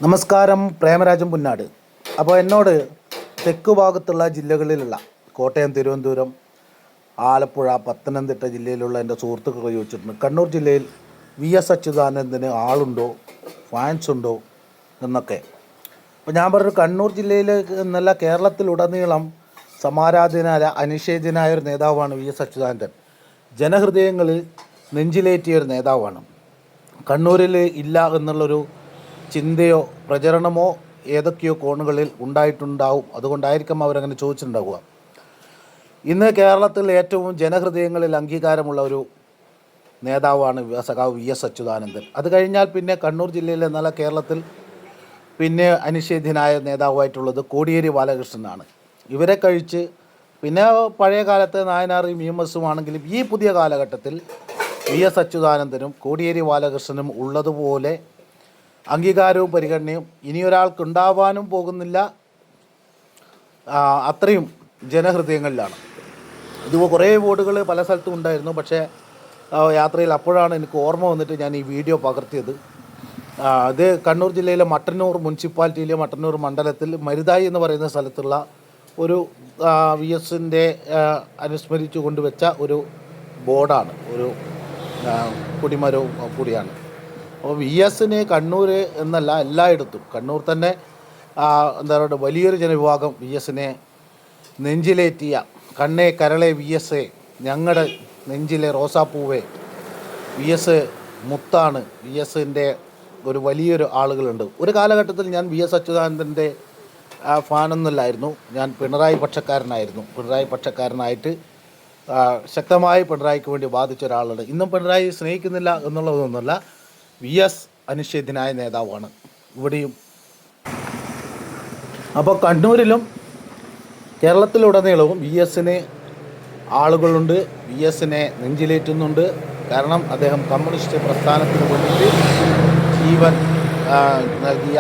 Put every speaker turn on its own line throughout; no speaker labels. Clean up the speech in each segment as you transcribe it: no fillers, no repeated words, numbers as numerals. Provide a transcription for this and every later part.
നമസ്കാരം, പ്രേമരാജൻ പുന്നാട്. അപ്പോൾ എന്നോട് തെക്ക് ഭാഗത്തുള്ള ജില്ലകളിലുള്ള കോട്ടയം, തിരുവനന്തപുരം, ആലപ്പുഴ, പത്തനംതിട്ട ജില്ലയിലുള്ള എൻ്റെ സുഹൃത്തുക്കൾ ചോദിച്ചിട്ടുണ്ട്, കണ്ണൂർ ജില്ലയിൽ VS അച്യുതാനന്ദന് ആളുണ്ടോ, ഫാൻസ് ഉണ്ടോ എന്നൊക്കെ. അപ്പോൾ ഞാൻ പറഞ്ഞു, കണ്ണൂർ ജില്ലയിൽ എന്നല്ല കേരളത്തിലുടനീളം സമാരാധനായ അനിഷേധ്യനായ ഒരു നേതാവാണ് VS അച്യുതാനന്ദൻ. ജനഹൃദയങ്ങളിൽ നെഞ്ചിലേറ്റിയ ഒരു നേതാവാണ്. കണ്ണൂരിൽ ഇല്ല എന്നുള്ളൊരു ചിന്തയോ പ്രചരണമോ ഏതൊക്കെയോ കോണുകളിൽ ഉണ്ടായിട്ടുണ്ടാവും. അതുകൊണ്ടായിരിക്കും അവരങ്ങനെ ചോദിച്ചിട്ടുണ്ടാവുക. ഇന്ന് കേരളത്തിൽ ഏറ്റവും ജനഹൃദയങ്ങളിൽ അംഗീകാരമുള്ള ഒരു നേതാവാണ് സഖാവ് VS അച്യുതാനന്ദൻ. അത് കഴിഞ്ഞാൽ പിന്നെ കണ്ണൂർ ജില്ലയിൽ എന്നല്ല കേരളത്തിൽ പിന്നെ അനിഷേധ്യനായ നേതാവായിട്ടുള്ളത് കോടിയേരി ബാലകൃഷ്ണനാണ്. ഇവരെ കഴിച്ച് പിന്നെ പഴയ കാലത്തെ നായനാറും EMS ആണെങ്കിലും ഈ പുതിയ കാലഘട്ടത്തിൽ VS അച്യുതാനന്ദനും കോടിയേരി ബാലകൃഷ്ണനും ഉള്ളതുപോലെ അംഗീകാരവും പരിഗണനയും ഇനിയൊരാൾക്ക് ഉണ്ടാവാനും പോകുന്നില്ല. അത്രയും ജനഹൃദയങ്ങളിലാണ്. ഇത് കുറേ ബോർഡുകൾ പല സ്ഥലത്തും ഉണ്ടായിരുന്നു. പക്ഷേ യാത്രയിൽ അപ്പോഴാണ് എനിക്ക് ഓർമ്മ വന്നിട്ട് ഞാൻ ഈ വീഡിയോ പകർത്തിയത്. ഇത് കണ്ണൂർ ജില്ലയിലെ മട്ടന്നൂർ മുനിസിപ്പാലിറ്റിയിലെ മട്ടന്നൂർ മണ്ഡലത്തിൽ മരുതായി എന്ന് പറയുന്ന സ്ഥലത്തുള്ള ഒരു VSൻ്റെ അനുസ്മരിച്ചു കൊണ്ടുവച്ച ഒരു ബോർഡാണ്, ഒരു കൊടിമരവും കൂടിയാണ്. അപ്പോൾ VSന് കണ്ണൂർ എന്നല്ല എല്ലായിടത്തും, കണ്ണൂർ തന്നെ എന്താ പറയുക, വലിയൊരു ജനവിഭാഗം VSനെ നെഞ്ചിലേറ്റിയ കണ്ണേ കരളെ VS, ഞങ്ങളുടെ നെഞ്ചിലെ റോസാപ്പൂവേ, VS മുത്താണ്, VSൻ്റെ ഒരു വലിയൊരു ആളുകളുണ്ട്. ഒരു കാലഘട്ടത്തിൽ ഞാൻ VS അച്യുതാനന്ദൻ്റെ ഫാനൊന്നുമില്ലായിരുന്നു. ഞാൻ പിണറായി പക്ഷക്കാരനായിട്ട് ശക്തമായി പിണറായിക്ക് വേണ്ടി വാദിച്ച ഒരാളാണ്. ഇന്നും പിണറായി സ്നേഹിക്കുന്നില്ല എന്നുള്ളതൊന്നുമല്ല, VS അനിഷേധ്യനായ നേതാവാണ് ഇവിടെയും. അപ്പോൾ കണ്ണൂരിലും കേരളത്തിലുടനീളവും VSന് ആളുകളുണ്ട്, VSനെ നെഞ്ചിലേറ്റുന്നുണ്ട്. കാരണം അദ്ദേഹം കമ്മ്യൂണിസ്റ്റ് പ്രസ്ഥാനത്തിന് വേണ്ടിയിട്ട് ജീവൻ നൽകിയ,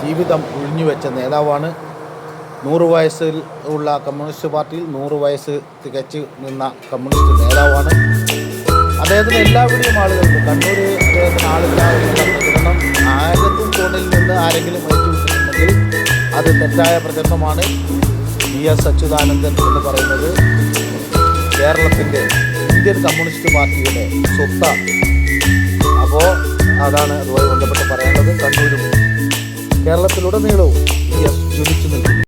ജീവിതം ഒഴിഞ്ഞുവെച്ച നേതാവാണ്. 100 വയസ്സിൽ ഉള്ള കമ്മ്യൂണിസ്റ്റ് പാർട്ടിയിൽ 100 വയസ്സ് തികച്ച് നിന്ന കമ്മ്യൂണിസ്റ്റ് നേതാവാണ്. അദ്ദേഹത്തിന് എല്ലാവരുടെയും ആളുകളുണ്ട്. കണ്ണൂർ അദ്ദേഹത്തിന് ആളില്ല എന്നുള്ള പ്രചരണം ആരെങ്കിലും കോണിൽ നിന്ന് ആരെങ്കിലും ഏറ്റുവിട്ടിട്ടുണ്ടെങ്കിൽ അത് തെറ്റായ പ്രചരണമാണ്. VS അച്യുതാനന്ദൻ എന്ന് പറയുന്നത് കേരളത്തിൻ്റെ ഇന്ത്യൻ കമ്മ്യൂണിസ്റ്റ് പാർട്ടിയുടെ സ്വത്താണ്. അപ്പോൾ അതാണ് അതുമായി ബന്ധപ്പെട്ട് പറയാനുള്ളത്. കണ്ണൂരും കേരളത്തിലുടനീളവും VS ജ്വലിച്ചു നിൽക്കുന്നു.